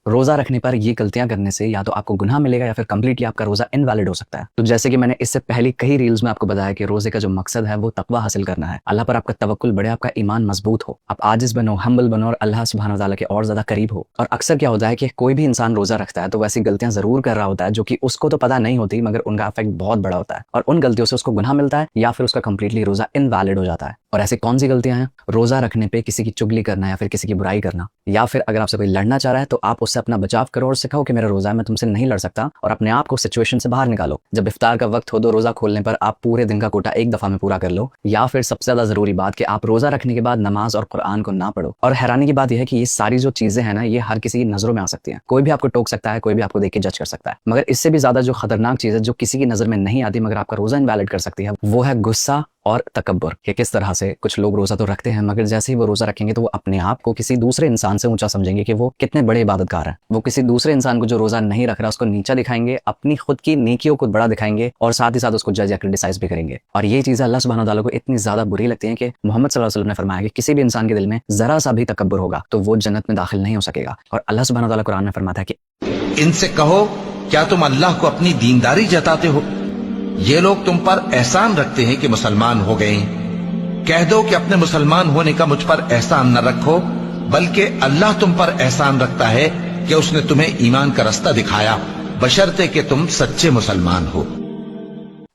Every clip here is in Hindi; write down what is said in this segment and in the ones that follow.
रोजा रखने पर ये गलतियां करने से या तो आपको गुनाह मिलेगा या फिर कंप्लीटली आपका रोजा इनवैलिड हो सकता है। तो जैसे कि मैंने इससे पहले कई रील्स में आपको बताया कि रोजे का जो मकसद है वो तकवा हासिल करना है, अल्लाह पर आपका तवक्कुल बढ़े, आपका ईमान मजबूत हो, आप आजिज बनो, हम्बल बनो और अल्लाह सुब्हानहू व तआला के और ज्यादा करीब हो। और अक्सर क्या होता है कि कोई भी इंसान रोजा रखता है तो वैसी गलतियां जरूर कर रहा होता है जो कि उसको तो पता नहीं होती, मगर उनका इफेक्ट बहुत बड़ा होता है और उन गलतियों से उसको गुनाह मिलता है या फिर उसका कंप्लीटली रोजा इनवैलिड हो जाता है। और ऐसी कौन सी गलतियां हैं? रोजा रखने पे किसी की चुगली करना या फिर किसी की बुराई करना, या फिर अगर आपसे कोई लड़ना चाह रहा है तो आप उससे अपना बचाव करो और सिखाओ कि मेरा रोजा है, मैं तुमसे नहीं लड़ सकता, और अपने आप को सिचुएशन से बाहर निकालो। जब इफ्तार का वक्त हो तो रोजा खोलने पर आप पूरे दिन का कोटा एक दफा में पूरा कर लो, या फिर सबसे ज्यादा जरूरी बात कि आप रोजा रखने के बाद नमाज और कुरान को ना पढ़ो। और हैरानी की बात यह है कि ये सारी जो चीजें हैं ना, ये हर किसी की नजरों में आ सकती हैं। कोई भी आपको टोक सकता है, कोई भी आपको देख के जज कर सकता है, मगर इससे भी ज्यादा जो खतरनाक चीज है जो किसी की नजर में नहीं आती मगर आपका रोजा इनवैलिड कर सकती है, वो है गुस्सा और तकब्बुर। कि किस तरह से कुछ लोग रोजा तो रखते हैं मगर जैसे ही वो रोजा रखेंगे तो वो अपने आप को किसी दूसरे इंसान से ऊंचा समझेंगे कि वो कितने बड़े इबादतगार हैं। वो किसी दूसरे इंसान को जो रोजा नहीं रख रहा उसको नीचा दिखाएंगे, अपनी खुद की नेकियों को बड़ा दिखाएंगे और साथ ही साथ उसको जज या क्रिटिसाइज भी करेंगे। और ये चीजें अल्लाह सुब्हानहू व तआला को इतनी ज्यादा बुरी लगती है कि मोहम्मद सल्लल्लाहु अलैहि वसल्लम ने फरमाया कि किसी भी इंसान के दिल में जरा सा भी तकब्बुर होगा तो वो जन्नत में दाखिल नहीं हो सकेगा। और अल्लाह सुब्हानहू व तआला कुरान में फरमाता है कि इनसे कहो, क्या तुम अल्लाह को अपनी दीनदारी जताते हो? ये लोग तुम पर एहसान रखते हैं कि मुसलमान हो गए। कह दो कि अपने मुसलमान होने का मुझ पर एहसान न रखो, बल्कि अल्लाह तुम पर एहसान रखता है कि उसने तुम्हें ईमान का रास्ता दिखाया, बशर्ते कि तुम सच्चे मुसलमान हो।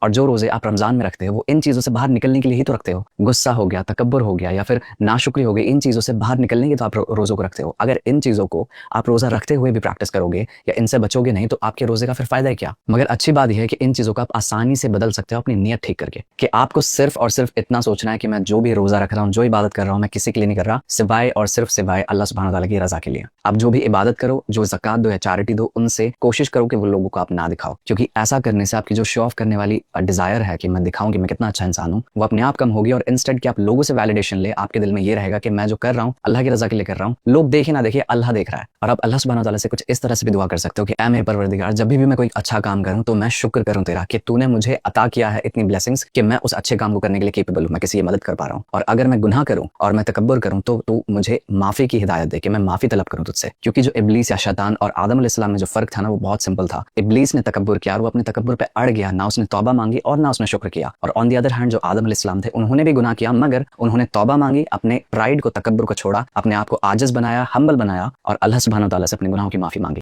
और जो रोजे आप रमजान में रखते हो वो इन चीजों से बाहर निकलने के लिए ही तो रखते हो। गुस्सा हो गया, तकब्बुर हो गया या फिर नाशुक्री हो गई, इन चीजों से बाहर निकलने के तो आप रोजों को रखते हो। अगर इन चीजों को आप रोजा रखते हुए भी प्रैक्टिस करोगे या इनसे बचोगे नहीं तो आपके रोजे का फिर फायदा है क्या? मगर अच्छी बात यह है कि इन चीजों को आप आसानी से बदल सकते हो अपनी नीयत ठीक करके, कि आपको सिर्फ और सिर्फ इतना सोचना है कि मैं जो भी रोजा रख रहा हूँ, जो इबादत कर रहा हूँ, मैं किसी के लिए नहीं कर रहा, सिवाय और सिर्फ सिवाय अल्लाह सुब्हानहू व तआला की रजा के लिए। आप जो भी इबादत करो, जो ज़कात दो या चैरिटी दो, उनसे कोशिश करो कि वो लोगों को आप ना दिखाओ, क्योंकि ऐसा करने से आपकी जो शो ऑफ करने वाली डिजायर है कि मैं दिखाऊं कि मैं कितना अच्छा इंसान हूं, वो अपने आप कम होगी। और इंस्टेड कि आप लोगों से वैलिडेशन ले, आपके दिल में ये रहेगा कि मैं जो कर रहा हूं अल्लाह की रजा के लिए कर रहा हूं, लोग देखे ना देखे अल्लाह देख रहा है। और आप अल्लाह सुब्हानहू व तआला से कुछ इस तरह से भी दुआ कर सकते हो कि ऐ मेरे परवरदिगार, जब भी मैं कोई अच्छा काम करूं तो मैं शुक्र करूं तेरा कि तूने मुझे अता किया है इतनी ब्लेसिंग्स कि मैं उस अच्छे काम को करने के लिए केपेबल हूं, मैं किसी की मदद कर पा रहा हूं। और अगर मैं गुनाह करूं और मैं तकब्बुर करूं तो तू मुझे माफी की हिदायत दे कि मैं माफी तलब करूं तुझसे। क्योंकि जो इब्लीस या शैतान और आदम अलैहिस्सलाम में जो फर्क था ना, वो बहुत सिंपल था। इब्लीस ने तकब्बुर किया और वो अपने तकब्बुर पे अड़ गया, ना उसने तौबा मांगी और ना उसने शुक्र किया। और ऑन द अदर हैंड जो आदम अलैहिस्सलाम थे उन्होंने भी गुनाह किया, मगर उन्होंने तौबा मांगी, अपने प्राइड को, तकब्बुर को छोड़ा, अपने आप को आजिज बनाया, हम्बल बनाया और अल्लाह सुब्हानहू व तआला से अपने गुनाहों की माफी मांगी।